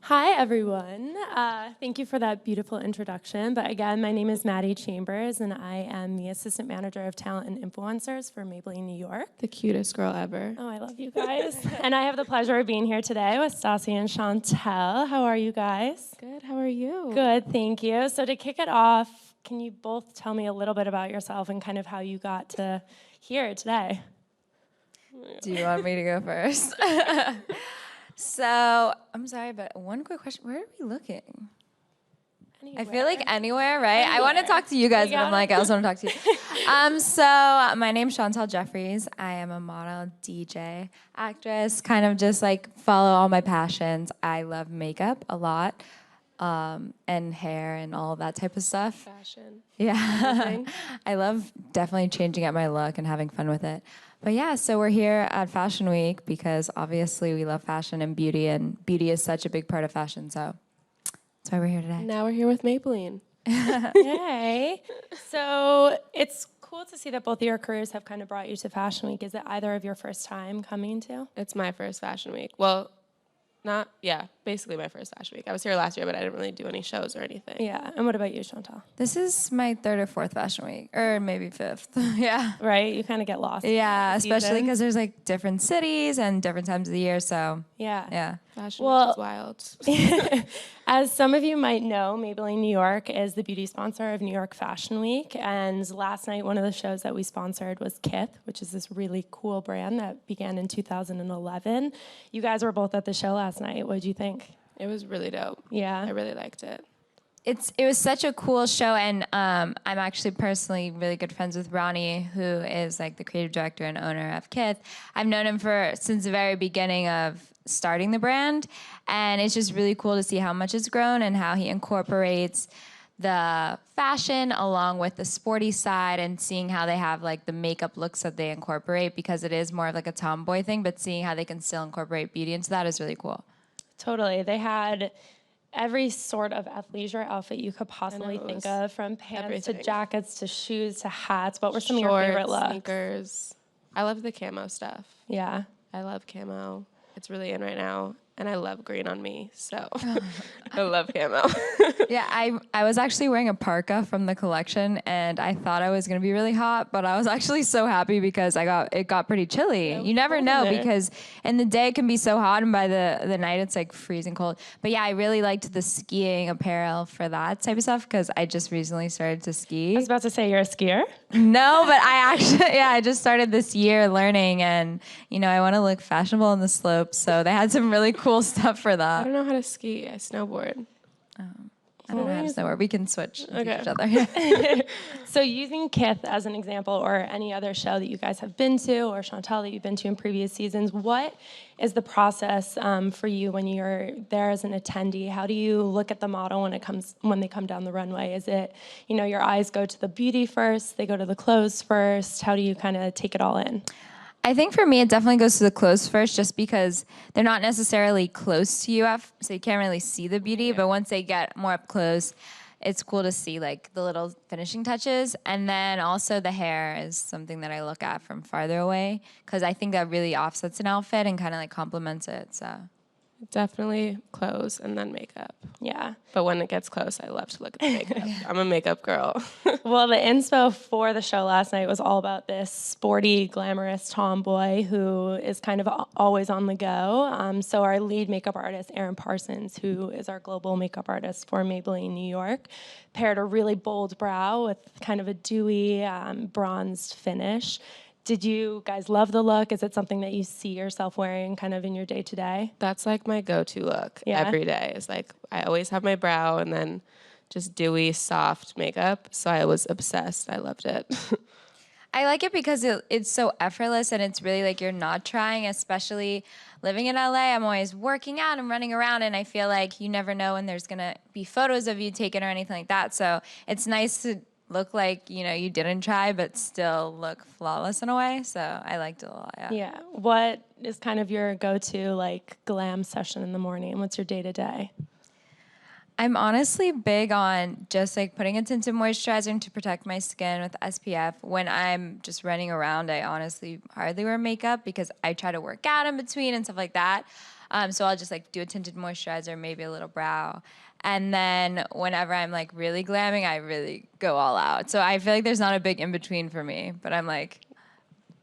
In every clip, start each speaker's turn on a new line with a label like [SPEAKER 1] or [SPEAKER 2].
[SPEAKER 1] Hi, everyone. Thank you for that beautiful introduction. But again, my name is Maddie Chambers, and I am the Assistant Manager of Talent and Influencers for Maybelline New York.
[SPEAKER 2] The cutest girl ever.
[SPEAKER 1] Oh, I love you guys. And I have the pleasure of being here today with Stassi and Chantel. How are you guys?
[SPEAKER 2] Good, how are you?
[SPEAKER 1] Good, thank you. So to kick it off, can you both tell me a little bit about yourself and kind of how you got to here today?
[SPEAKER 3] Do you want me to go first? So, I'm sorry, but one quick question. Where are we looking?
[SPEAKER 1] Anywhere.
[SPEAKER 3] I feel like anywhere, right? I want to talk to you guys, but I'm like, I also want to talk to you. So, my name's Chantel Jeffries. I am a model, DJ, actress, kind of just like follow all my passions. I love makeup a lot, and hair and all of that type of stuff.
[SPEAKER 2] Fashion.
[SPEAKER 3] Yeah. I love definitely changing up my look and having fun with it. But yeah, so we're here at Fashion Week because obviously we love fashion and beauty is such a big part of fashion, so that's why we're here today.
[SPEAKER 2] Now we're here with Maybelline.
[SPEAKER 1] Yay. So it's cool to see that both of your careers have kind of brought you to Fashion Week. Is it either of your first time coming to?
[SPEAKER 2] It's my first Fashion Week. Well, basically my first Fashion Week. I was here last year, but I didn't really do any shows or anything.
[SPEAKER 1] Yeah. And what about you, Chantal?
[SPEAKER 3] This is my third or fourth Fashion Week, or maybe fifth. Yeah.
[SPEAKER 1] Right? You kind of get lost.
[SPEAKER 3] Yeah, especially
[SPEAKER 1] season.
[SPEAKER 3] because there's like different cities and different times of the year, so
[SPEAKER 1] Yeah.
[SPEAKER 2] Fashion
[SPEAKER 1] Well-
[SPEAKER 2] Week is wild.
[SPEAKER 1] As some of you might know, Maybelline New York is the beauty sponsor of New York Fashion Week. And last night, one of the shows that we sponsored was Kith, which is this really cool brand that began in 2011. You guys were both at the show last night. What did you think?
[SPEAKER 2] It was really dope. I
[SPEAKER 1] Yeah.
[SPEAKER 2] really liked it.
[SPEAKER 3] it was such a cool show, and I'm actually personally really good friends with Ronnie, who is like the creative director and owner of Kith. I've known him since the very beginning of starting the brand, and it's just really cool to see how much it's grown and how he incorporates the fashion along with the sporty side, and seeing how they have like the makeup looks that they incorporate, because it is more of like a tomboy thing, but seeing how they can still incorporate beauty into that is really cool.
[SPEAKER 1] Totally. They had every sort of athleisure outfit you could possibly think of, from pants to
[SPEAKER 2] everything.
[SPEAKER 1] jackets to shoes to hats. What were some of your favorite
[SPEAKER 2] Shorts,
[SPEAKER 1] looks?
[SPEAKER 2] sneakers. I love the camo stuff.
[SPEAKER 1] Yeah.
[SPEAKER 2] I love camo. It's really in right now. And I love green on me, so I love camo.
[SPEAKER 3] Yeah, I was actually wearing a parka from the collection, and I thought I was gonna be really hot, but I was actually so happy because it got pretty chilly.
[SPEAKER 1] Yeah,
[SPEAKER 3] You never
[SPEAKER 1] cold in
[SPEAKER 3] know,
[SPEAKER 1] there.
[SPEAKER 3] because in the day it can be so hot, and by the night it's like freezing cold. But yeah, I really liked the skiing apparel for that type of stuff, because I just recently started to
[SPEAKER 1] I
[SPEAKER 3] ski.
[SPEAKER 1] was about to say, you're a skier?
[SPEAKER 3] No, but I just started this year learning, and I want to look fashionable on the slopes, so they had some really cool stuff for
[SPEAKER 2] I
[SPEAKER 3] that.
[SPEAKER 2] don't know how to ski. I snowboard.
[SPEAKER 3] I don't know how to snowboard. We can switch with
[SPEAKER 1] Okay.
[SPEAKER 3] each other.
[SPEAKER 1] So using Kith as an example, or any other show that you guys have been to, or Chantal that you've been to in previous seasons, what is the process for you when you're there as an attendee? How do you look at the model when they come down the runway? Is it, your eyes go to the beauty first, they go to the clothes first? How do you kind of take it all in?
[SPEAKER 3] I think for me, it definitely goes to the clothes first, just because they're not necessarily close to you, so you can't really see the beauty. But once they get more up close, it's cool to see like the little finishing touches. And then also the hair is something that I look at from farther away, because I think that really offsets an outfit and kind of like complements it. So
[SPEAKER 2] Definitely clothes and then makeup.
[SPEAKER 1] Yeah.
[SPEAKER 2] But when it gets close, I love to look at the makeup. I'm a makeup girl.
[SPEAKER 1] Well, the inspo for the show last night was all about this sporty, glamorous tomboy who is kind of always on the go. So our lead makeup artist, Erin Parsons, who is our global makeup artist for Maybelline New York, paired a really bold brow with kind of a dewy, bronzed finish. Did you guys love the look? Is it something that you see yourself wearing kind of in your day-to-day?
[SPEAKER 2] That's like my go-to look
[SPEAKER 1] Yeah.
[SPEAKER 2] every day. It's like I always have my brow and then just dewy, soft makeup. So I was obsessed. I loved it.
[SPEAKER 3] I like it because it's so effortless, and it's really like you're not trying, especially living in LA. I'm always working out and running around, and I feel like you never know when there's going to be photos of you taken or anything like that. So it's nice to look like, you didn't try, but still look flawless in a way. So I liked it a lot, yeah.
[SPEAKER 1] Yeah. What is kind of your go-to like glam session in the morning? What's your day-to-day?
[SPEAKER 3] I'm honestly big on just like putting a tinted moisturizer to protect my skin with SPF. When I'm just running around, I honestly hardly wear makeup because I try to work out in between and stuff like that. So I'll just like do a tinted moisturizer, maybe a little brow. And then whenever I'm like really glamming, I really go all out. So I feel like there's not a big in between for me, but I'm like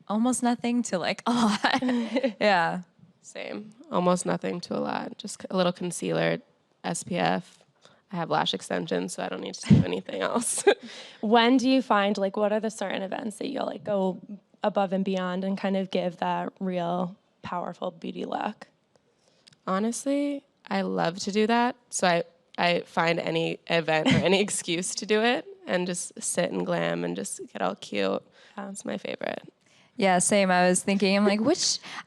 [SPEAKER 3] almost nothing to like a lot. Yeah.
[SPEAKER 2] Same. Almost nothing to a lot. Just a little concealer, SPF. I have lash extensions, so I don't need to do anything else.
[SPEAKER 1] When do you find, like, what are the certain events that you'll like go above and beyond and kind of give that real powerful beauty look?
[SPEAKER 2] Honestly, I love to do that. So I find any event or any excuse to do it and just sit and glam and just get all cute. It's my favorite.
[SPEAKER 3] Yeah, same. I was thinking,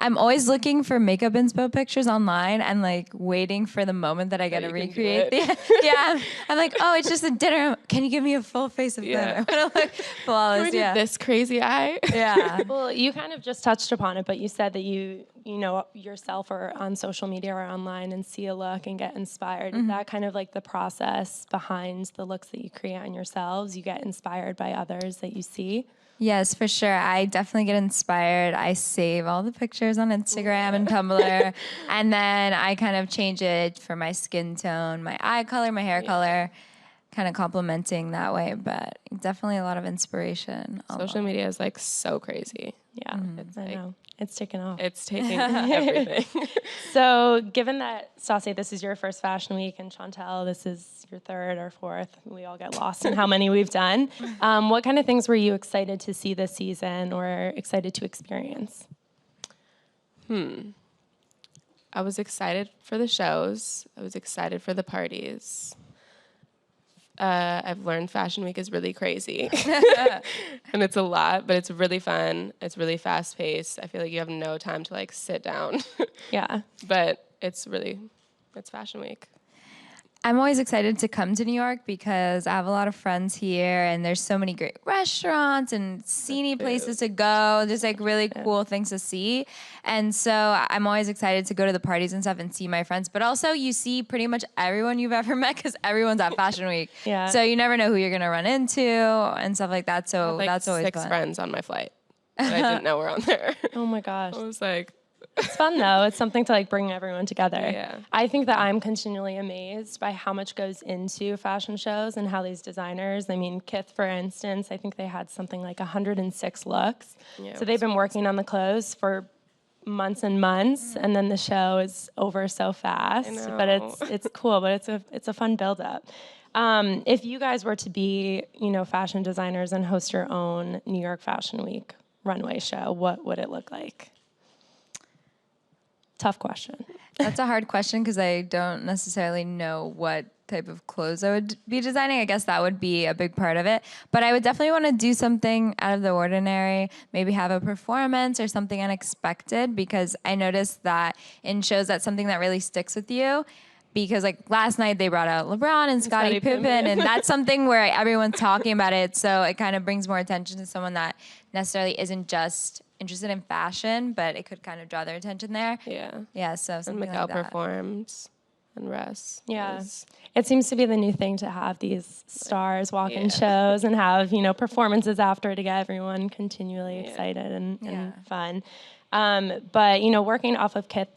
[SPEAKER 3] I'm always looking for makeup inspo pictures online and like waiting for the moment that I get to recreate yeah. I'm like, oh, it's just a dinner. Can you give me a full face of glitter? Like, flawless,
[SPEAKER 2] yeah. This crazy eye.
[SPEAKER 3] Yeah.
[SPEAKER 1] Well, you kind of just touched upon it, but you said that you know, yourself or on social media or online and see a look and get inspired. Is that kind of like the process behind the looks that you create on yourselves? You get inspired by others that you see?
[SPEAKER 3] Yes, for sure. I definitely get inspired. I save all the pictures on Instagram and Tumblr, and then I kind of change it for my skin tone, my eye color, my hair color, kind of complementing that way. But definitely a lot of inspiration.
[SPEAKER 2] Social media is like so crazy.
[SPEAKER 1] Yeah, I know. It's taken off.
[SPEAKER 2] It's taking everything.
[SPEAKER 1] So given that, Stassi, this is your first fashion week, and Chantel, this is your third or fourth, we all get lost in how many we've done. What kind of things were you excited to see this season or excited to experience?
[SPEAKER 2] I was excited for the shows. I was excited for the parties. I've learned Fashion Week is really crazy. And it's a lot, but it's really fun. It's really fast paced. I feel like you have no time to like sit down.
[SPEAKER 1] Yeah.
[SPEAKER 2] But it's Fashion Week.
[SPEAKER 3] I'm always excited to come to New York because I have a lot of friends here and there's so many great restaurants and scenic places to go. There's like really cool things to see. And so I'm always excited to go to the parties and stuff and see my friends. But also you see pretty much everyone you've ever met because everyone's at Fashion Week.
[SPEAKER 1] Yeah.
[SPEAKER 3] So you never know who you're going to run into and stuff like that. So
[SPEAKER 2] Like
[SPEAKER 3] that's always
[SPEAKER 2] 6
[SPEAKER 3] fun.
[SPEAKER 2] friends on my flight that I didn't know were on there.
[SPEAKER 1] Oh my gosh.
[SPEAKER 2] I was like,
[SPEAKER 1] It's fun though. It's something to like bring everyone together.
[SPEAKER 2] Yeah.
[SPEAKER 1] I think that I'm continually amazed by how much goes into fashion shows and how these designers, I mean, Kith, for instance, I think they had something like 106 looks.
[SPEAKER 2] Yeah,
[SPEAKER 1] So they've been working on the clothes for months and months, and then the show is over so fast. But it's cool, but it's a fun build-up. If you guys were to be, fashion designers and host your own New York Fashion Week runway show, what would it look like? Tough question.
[SPEAKER 3] That's a hard question because I don't necessarily know what type of clothes I would be designing. I guess that would be a big part of it. But I would definitely want to do something out of the ordinary, maybe have a performance or something unexpected because I noticed that in shows that's something that really sticks with you. Because like last night they brought out LeBron and Scottie Pippen and that's something where everyone's talking about it. So it kind of brings more attention to someone that necessarily isn't just interested in fashion, but it could kind of draw their attention there.
[SPEAKER 2] yeah.
[SPEAKER 3] Yeah, so something
[SPEAKER 2] And
[SPEAKER 3] like
[SPEAKER 2] Miguel
[SPEAKER 3] that.
[SPEAKER 2] performs and Russ.
[SPEAKER 1] Yeah. It seems to be the new thing to have these stars walk in shows and have, performances after to get everyone continually excited and fun. But, working off of Kith,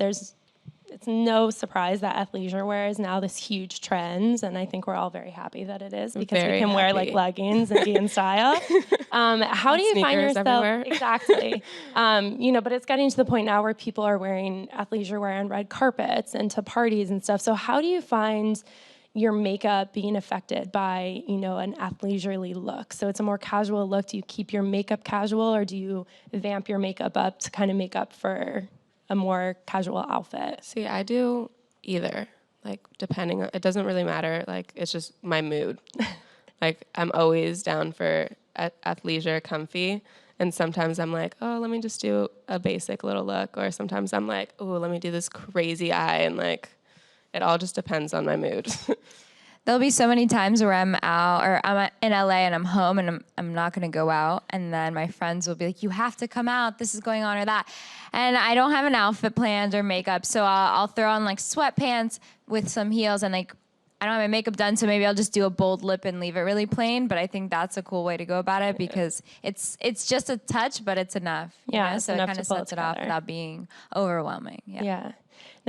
[SPEAKER 1] it's no surprise that athleisure wear is now this huge trend, and I think we're all very happy that it is because we can wear like leggings and be in style. How do you find yourself
[SPEAKER 2] everywhere.
[SPEAKER 1] exactly? But it's getting to the point now where people are wearing athleisure wear on red carpets and to parties and stuff. So how do you find your makeup being affected by, an athleisure look? So it's a more casual look. Do you keep your makeup casual, or do you vamp your makeup up to kind of make up for a more casual outfit?
[SPEAKER 2] See, I do either. Like, depending on, it doesn't really matter. Like, it's just my mood. Like, I'm always down for athleisure, comfy. And sometimes I'm like, oh, let me just do a basic little look. Or sometimes I'm like, oh, let me do this crazy eye. And like, it all just depends on my mood.
[SPEAKER 3] There'll be so many times where I'm out or I'm in LA and I'm home and I'm not going to go out. And then my friends will be like, you have to come out. This is going on or that. And I don't have an outfit planned or makeup. So I'll throw on like sweatpants with some heels and like, I don't have my makeup done. So maybe I'll just do a bold lip and leave it really plain. But I think that's a cool way to go about it because it's just a touch, but it's enough.
[SPEAKER 1] Yeah, it's
[SPEAKER 3] so it
[SPEAKER 1] enough
[SPEAKER 3] kind
[SPEAKER 1] to
[SPEAKER 3] of
[SPEAKER 1] pull it
[SPEAKER 3] sets it off
[SPEAKER 1] together.
[SPEAKER 3] without being overwhelming.
[SPEAKER 1] Yeah.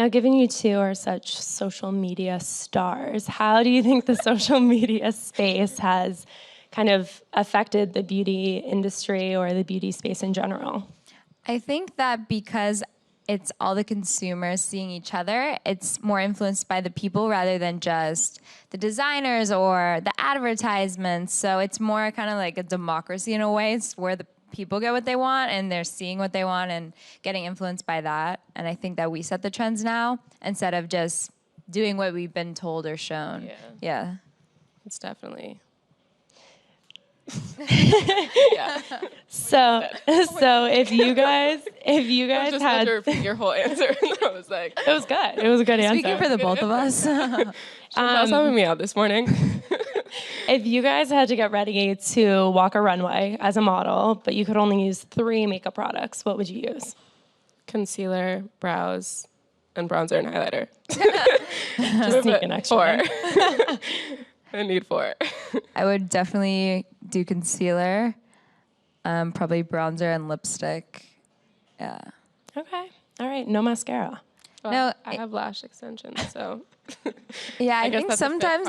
[SPEAKER 1] Now, given you two are such social media stars, how do you think the social media space has kind of affected the beauty industry or the beauty space in general?
[SPEAKER 3] I think that because it's all the consumers seeing each other, it's more influenced by the people rather than just the designers or the advertisements. So it's more kind of like a democracy in a way. It's where the people get what they want and they're seeing what they want and getting influenced by that. And I think that we set the trends now instead of just doing what we've been told or shown. Yeah.
[SPEAKER 2] It's definitely.
[SPEAKER 1] So if you guys
[SPEAKER 2] I just had to repeat your whole answer. I was like,
[SPEAKER 1] it was good. It was a good answer.
[SPEAKER 3] Speaking for the both of us.
[SPEAKER 2] Chantel's helping me out this morning.
[SPEAKER 1] If you guys had to get ready to walk a runway as a model, but you could only use 3 makeup products, what would you use?
[SPEAKER 2] Concealer, brows, and bronzer and highlighter.
[SPEAKER 1] Just sneak an extra
[SPEAKER 2] 4.
[SPEAKER 1] one.
[SPEAKER 2] I need 4.
[SPEAKER 3] I would definitely do concealer, probably bronzer and lipstick. Yeah.
[SPEAKER 1] Okay. All right. No mascara.
[SPEAKER 2] Well,
[SPEAKER 3] No,
[SPEAKER 2] I have lash extensions, so.
[SPEAKER 3] Yeah, I
[SPEAKER 2] guess
[SPEAKER 3] think
[SPEAKER 2] that's a
[SPEAKER 3] sometimes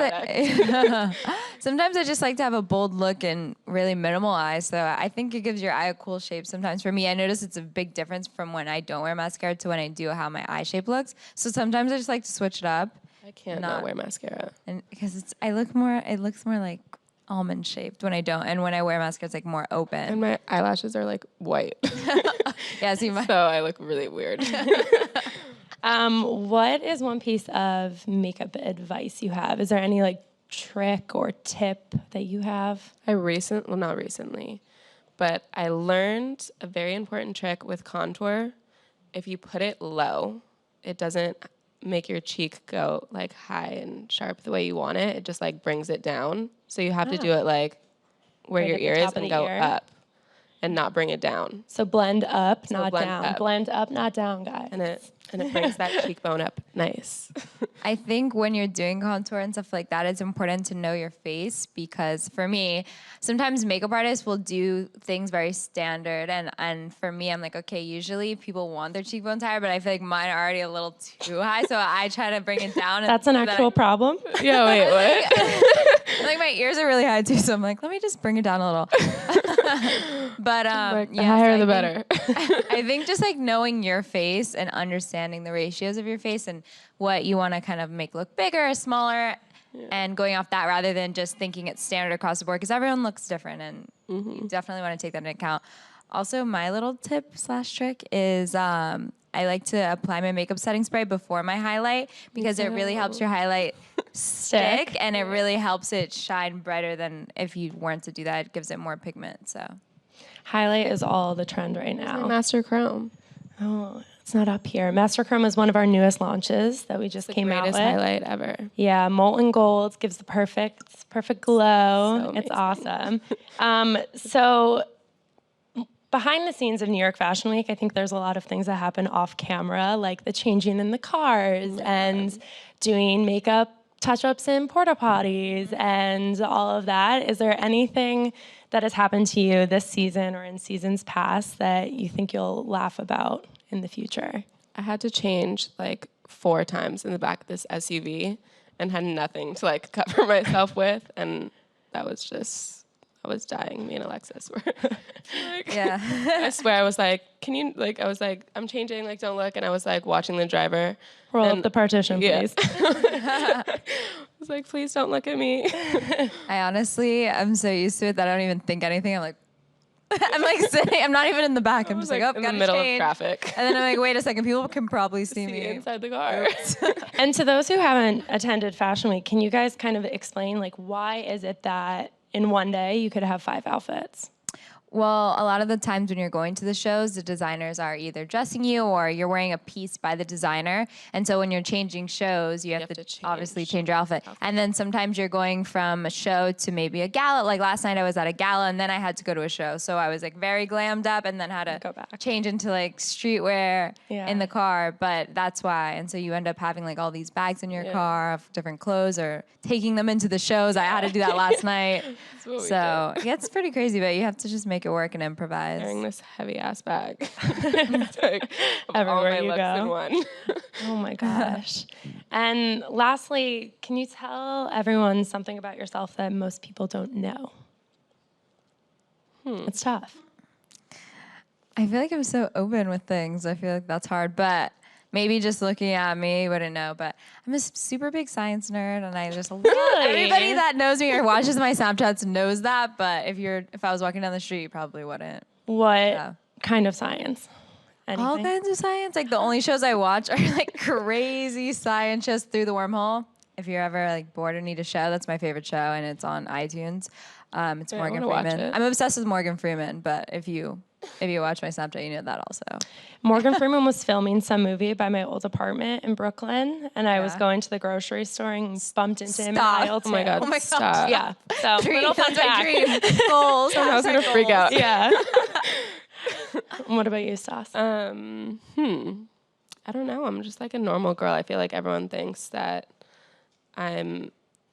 [SPEAKER 3] sometimes I just like to have a bold look and really minimal eyes. So I think it gives your eye a cool shape sometimes. For me, I notice it's a big difference from when I don't wear mascara to when I do, how my eye shape looks. So sometimes I just like to switch it up.
[SPEAKER 2] I can't not wear mascara.
[SPEAKER 3] And because it looks more like almond shaped when I don't. And when I wear mascara, it's like more open.
[SPEAKER 2] And my eyelashes are like white.
[SPEAKER 3] Yeah, see my.
[SPEAKER 2] So I look really weird.
[SPEAKER 1] What is one piece of makeup advice you have? Is there any like trick or tip that you have?
[SPEAKER 2] Not recently, but I learned a very important trick with contour. If you put it low, it doesn't make your cheek go like high and sharp the way you want it. It just like brings it down. So you have to do it like where
[SPEAKER 1] Right
[SPEAKER 2] your
[SPEAKER 1] at the
[SPEAKER 2] ear
[SPEAKER 1] top
[SPEAKER 2] is
[SPEAKER 1] of
[SPEAKER 2] and
[SPEAKER 1] the
[SPEAKER 2] go
[SPEAKER 1] ear.
[SPEAKER 2] up and not bring it down.
[SPEAKER 1] So blend up, not
[SPEAKER 2] blend
[SPEAKER 1] down.
[SPEAKER 2] up.
[SPEAKER 1] Blend up, not down, guys.
[SPEAKER 2] And it brings that cheekbone up nice.
[SPEAKER 3] I think when you're doing contour and stuff like that, it's important to know your face because for me, sometimes makeup artists will do things very standard. And for me, I'm like, okay, usually people want their cheekbones higher, but I feel like mine are already a little too high. So I try to bring it down.
[SPEAKER 1] That's an actual problem.
[SPEAKER 2] Yeah, wait, what?
[SPEAKER 3] Like my ears are really high too. So I'm like, let me just bring it down a little. But
[SPEAKER 2] Like, the
[SPEAKER 3] yeah,
[SPEAKER 2] higher
[SPEAKER 3] so
[SPEAKER 2] the better.
[SPEAKER 3] I think just like knowing your face and understanding the ratios of your face and what you want to kind of make look bigger or smaller and going off that rather than just thinking it's standard across the board because everyone looks different and you definitely want to take that into account. Also, my little tip / trick is I like to apply my makeup setting spray before my highlight because it really helps your highlight stick and it really helps it shine brighter than if you weren't to do that. It gives it more pigment. So
[SPEAKER 1] Highlight is all the trend right now.
[SPEAKER 2] Master Chrome.
[SPEAKER 1] Oh, it's not up here. Master Chrome is one of our newest launches that we just came out with.
[SPEAKER 2] Greatest highlight ever.
[SPEAKER 1] Yeah, molten gold gives the perfect glow.
[SPEAKER 2] So
[SPEAKER 1] It's awesome. So behind the scenes of New York Fashion Week, I think there's a lot of things that happen off camera, like the changing in the cars and doing makeup touch-ups in porta potties and all of that. Is there anything that has happened to you this season or in seasons past that you think you'll laugh about in the future?
[SPEAKER 2] I had to change like 4 times in the back of this SUV and had nothing to like cover myself with. And that was just, I was dying. Me and Alexis were like,
[SPEAKER 3] yeah.
[SPEAKER 2] I swear I was like, can you, like, I was like, I'm changing, like, don't look. And I was like watching the driver.
[SPEAKER 1] Roll up the partition, please.
[SPEAKER 2] I was like, please don't look at me.
[SPEAKER 3] I honestly, I'm so used to it that I don't even think anything. I'm like, I'm like sitting, I'm not even in the back. I'm just like, oh,
[SPEAKER 2] in
[SPEAKER 3] gotta
[SPEAKER 2] the middle
[SPEAKER 3] change.
[SPEAKER 2] of traffic.
[SPEAKER 3] And then I'm like, wait a second, people can probably see me.
[SPEAKER 2] Inside the car.
[SPEAKER 1] And to those who haven't attended Fashion Week, can you guys kind of explain, like, why is it that in one day you could have 5 outfits?
[SPEAKER 3] Well, a lot of the times when you're going to the shows, the designers are either dressing you or you're wearing a piece by the designer. And so when you're changing shows, you have to obviously change your outfit. And then sometimes you're going from a show to maybe a gala. Like last night I was at a gala and then I had to go to a show. So I was like very glammed up and then had to
[SPEAKER 1] Go back.
[SPEAKER 3] change into like streetwear in the car. But that's why. And so you end up having like all these bags in your car of different clothes or taking them into the shows. I had to do that last night.
[SPEAKER 2] what we
[SPEAKER 3] So yeah, it's pretty crazy, but you have to just make make it work and improvise.
[SPEAKER 2] Carrying this heavy ass bag. It's like of all
[SPEAKER 1] Everywhere
[SPEAKER 2] my
[SPEAKER 1] you
[SPEAKER 2] looks
[SPEAKER 1] go.
[SPEAKER 2] in one.
[SPEAKER 1] Oh my gosh. And lastly, can you tell everyone something about yourself that most people don't know? It's tough.
[SPEAKER 3] I feel like I'm so open with things. I feel like that's hard, but maybe just looking at me, you wouldn't know. But I'm a super big science nerd, and I just everybody that knows me or watches my Snapchats knows that. But if I was walking down the street, you probably wouldn't.
[SPEAKER 1] What kind of science? Anything?
[SPEAKER 3] All kinds of science. Like the only shows I watch are like crazy science shows through the wormhole. If you're ever like bored or need a show, that's my favorite show, and it's on iTunes. It's Morgan Freeman. I'm obsessed with Morgan Freeman, but if you watch my Snapchat, you know that also.
[SPEAKER 1] Morgan Freeman was filming some movie by my old apartment in Brooklyn, and I was going to the grocery store and bumped into him in aisle 2.
[SPEAKER 2] Oh my God. Stop.
[SPEAKER 1] Yeah. So little fun fact.
[SPEAKER 3] Goals.
[SPEAKER 2] I was going to freak out.
[SPEAKER 1] Yeah. What about you, Stas?
[SPEAKER 2] I don't know. I'm just like a normal girl. I feel like everyone thinks that I'm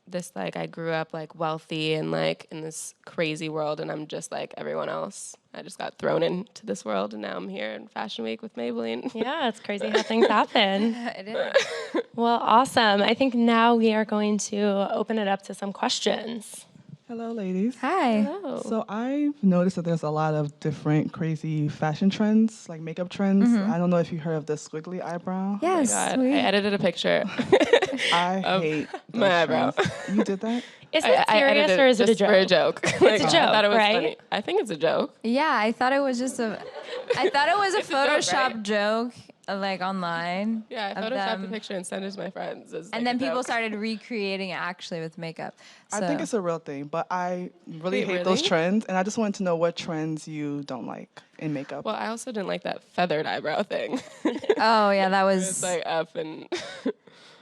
[SPEAKER 2] this, like, I grew up like wealthy and like in this crazy world, and I'm just like everyone else. I just got thrown into this world, and now I'm here in Fashion Week with Maybelline.
[SPEAKER 1] Yeah, it's crazy how things happen.
[SPEAKER 3] It is.
[SPEAKER 1] Well, awesome. I think now we are going to open it up to some questions.
[SPEAKER 4] Hello, ladies.
[SPEAKER 3] Hi.
[SPEAKER 2] Oh.
[SPEAKER 4] So I've noticed that there's a lot of different crazy fashion trends, like makeup trends. I don't know if you heard of the squiggly eyebrow.
[SPEAKER 3] Yes.
[SPEAKER 2] God,
[SPEAKER 3] sweet.
[SPEAKER 2] I edited a picture.
[SPEAKER 4] I hate those
[SPEAKER 2] my eyebrow.
[SPEAKER 4] trends. You did that?
[SPEAKER 1] Is it serious or is it a
[SPEAKER 2] just for a
[SPEAKER 1] joke?
[SPEAKER 2] joke.
[SPEAKER 1] It's a joke,
[SPEAKER 2] I thought it was
[SPEAKER 1] right?
[SPEAKER 2] funny. I think it's a joke.
[SPEAKER 3] Yeah, I thought it was just a Photoshop
[SPEAKER 2] right?
[SPEAKER 3] joke, like online.
[SPEAKER 2] Yeah, I
[SPEAKER 3] of
[SPEAKER 2] photoshopped
[SPEAKER 3] them.
[SPEAKER 2] the picture and sent it to my friends. As,
[SPEAKER 3] And
[SPEAKER 2] like,
[SPEAKER 3] then
[SPEAKER 2] a
[SPEAKER 3] people
[SPEAKER 2] joke.
[SPEAKER 3] started recreating it actually with makeup.
[SPEAKER 4] I think it's a real thing, but I really
[SPEAKER 2] Wait,
[SPEAKER 4] hate those
[SPEAKER 2] really?
[SPEAKER 4] trends, and I just wanted to know what trends you don't like in makeup.
[SPEAKER 2] Well, I also didn't like that feathered eyebrow thing.
[SPEAKER 3] Oh yeah, that
[SPEAKER 2] It's
[SPEAKER 3] was
[SPEAKER 2] like up and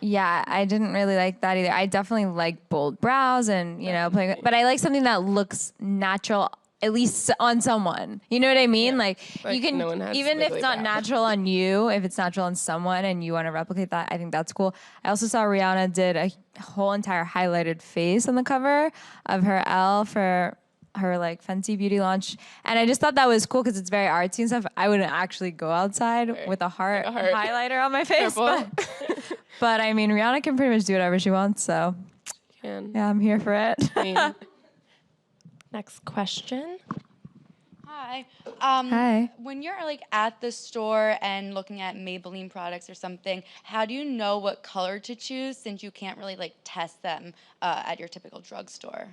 [SPEAKER 3] yeah. I didn't really like that either. I definitely like bold brows and playing, but I like something that looks natural. At least on someone, you know what I mean? Like you can,
[SPEAKER 2] no one has
[SPEAKER 3] even if
[SPEAKER 2] squiggly
[SPEAKER 3] it's not
[SPEAKER 2] brow.
[SPEAKER 3] natural on you, if it's natural on someone and you want to replicate that, I think that's cool. I also saw Rihanna did a whole entire highlighted face on the cover of her Elle for her like Fenty Beauty launch, and I just thought that was cool because it's very artsy and stuff. I wouldn't actually go outside with a heart highlighter on my face, but I mean Rihanna can pretty much do whatever she wants, so
[SPEAKER 2] can.
[SPEAKER 3] yeah, I'm here for it.
[SPEAKER 2] I mean,
[SPEAKER 1] Next question.
[SPEAKER 5] Hi.
[SPEAKER 3] Hi.
[SPEAKER 5] When you're like at the store and looking at Maybelline products or something, how do you know what color to choose since you can't really like test them at your typical drugstore?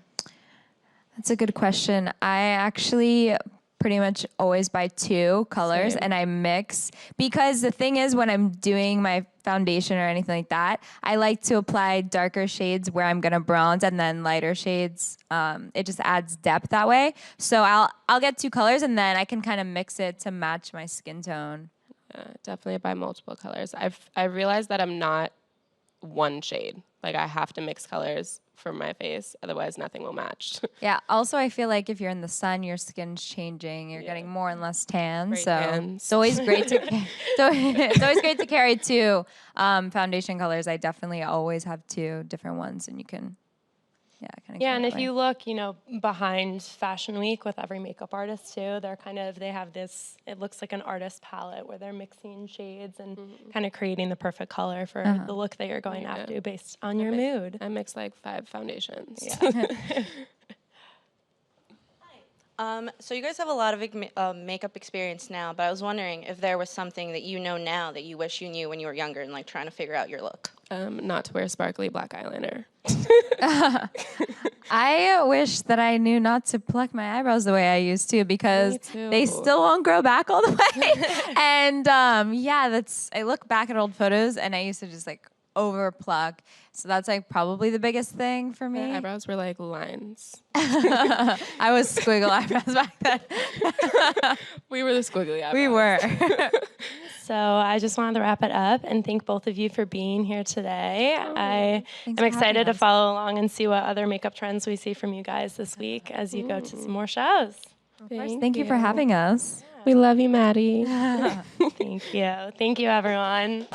[SPEAKER 3] That's a good question. I actually pretty much always buy 2 colors
[SPEAKER 2] Same.
[SPEAKER 3] and I mix, because the thing is when I'm doing my foundation or anything like that, I like to apply darker shades where I'm gonna bronze and then lighter shades. It just adds depth that way. So I'll get 2 colors and then I can kind of mix it to match my skin tone.
[SPEAKER 2] definitely buy multiple colors. I've realized that I'm not one shade. Like I have to mix colors for my face, otherwise nothing will match.
[SPEAKER 3] Yeah. Also, I feel like if you're in the sun, your skin's changing. You're getting more and less tan.
[SPEAKER 2] Great
[SPEAKER 3] So
[SPEAKER 2] hands.
[SPEAKER 3] it's always great to it's always great to carry 2 foundation colors. I definitely always have 2 different ones, and you can kind of
[SPEAKER 1] Yeah, and if you look, behind Fashion Week with every makeup artist too, they have this, it looks like an artist palette where they're mixing shades and kind of creating the perfect color for the look that you're going after based on your mood.
[SPEAKER 2] I mix like 5 foundations.
[SPEAKER 1] Yeah.
[SPEAKER 6] So you guys have a lot of makeup experience now, but I was wondering if there was something that you know now that you wish you knew when you were younger and like trying to figure out your look.
[SPEAKER 2] Not to wear sparkly black eyeliner.
[SPEAKER 3] I wish that I knew not to pluck my eyebrows the way I used to, because they still won't grow back all the way. And I look back at old photos and I used to just like over pluck. So that's like probably the biggest thing for me.
[SPEAKER 2] My eyebrows were like lines.
[SPEAKER 3] I was squiggle eyebrows back then.
[SPEAKER 2] We were the squiggly eyebrows.
[SPEAKER 3] We were.
[SPEAKER 1] So I just wanted to wrap it up and thank both of you for being here today. I am excited to follow along and see what other makeup trends we see from you guys this week as you go to some more shows.
[SPEAKER 3] Thank you for having us.
[SPEAKER 2] We love you, Maddie.
[SPEAKER 1] Thank you. Thank you, everyone.